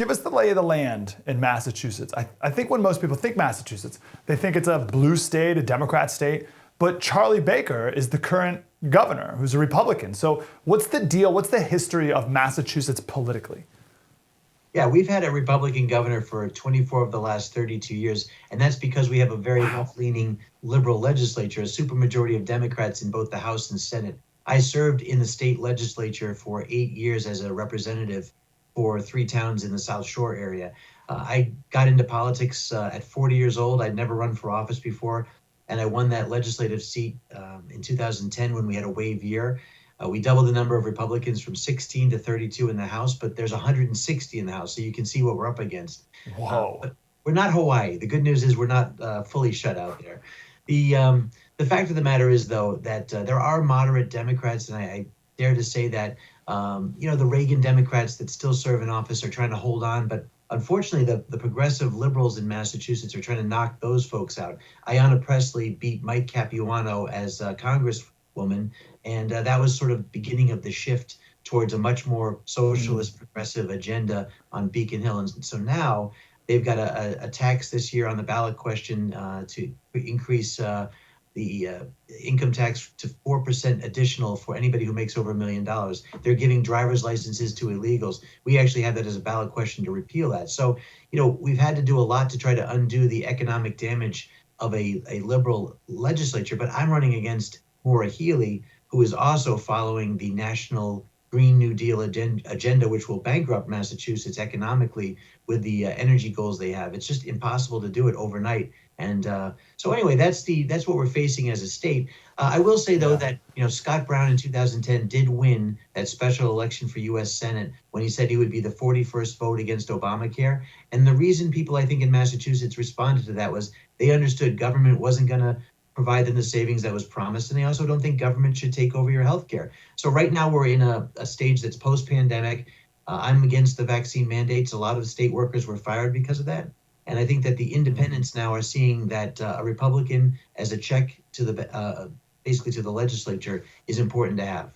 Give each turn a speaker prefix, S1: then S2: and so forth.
S1: give us the lay of the land in Massachusetts. I think when most people think Massachusetts, they think it's a blue state, a Democrat state, but Charlie Baker is the current governor who's a Republican. So what's the deal? What's the history of Massachusetts politically?
S2: Yeah, we've had a Republican governor for 24 of the last 32 years, and that's because we have a very left-leaning liberal legislature, a supermajority of Democrats in both the House and Senate. I served in the state legislature for 8 years as a representative for 3 towns in the South Shore area. I got into politics at 40 years old. I'd never run for office before, and I won that legislative seat in 2010 when we had a wave year. We doubled the number of Republicans from 16 to 32 in the House, but there's 160 in the House, so you can see what we're up against.
S1: Whoa.
S2: But we're not Hawaii. The good news is we're not fully shut out there. The fact of the matter is, though, that there are moderate Democrats, and I dare to say that, the Reagan Democrats that still serve in office are trying to hold on, but unfortunately, the progressive liberals in Massachusetts are trying to knock those folks out. Ayanna Pressley beat Mike Capuano as Congresswoman, and that was sort of beginning of the shift towards a much more socialist progressive agenda on Beacon Hill. And so now they've got a tax this year on the ballot question to increase the income tax to 4% additional for anybody who makes over $1 million. They're giving driver's licenses to illegals. We actually have that as a ballot question to repeal that. So, we've had to do a lot to try to undo the economic damage of a liberal legislature, but I'm running against Maura Healey, who is also following the National Green New Deal agenda, which will bankrupt Massachusetts economically with the energy goals they have. It's just impossible to do it overnight. And so anyway, that's what we're facing as a state. I will say, though, that Scott Brown in 2010 did win that special election for U.S. Senate when he said he would be the 41st vote against Obamacare. And the reason people, I think, in Massachusetts responded to that was they understood government wasn't going to provide them the savings that was promised. And they also don't think government should take over your health care. So right now we're in a stage that's post-pandemic. I'm against the vaccine mandates. A lot of state workers were fired because of that. And I think that the independents now are seeing that a Republican as a check to the basically to the legislature is important to have.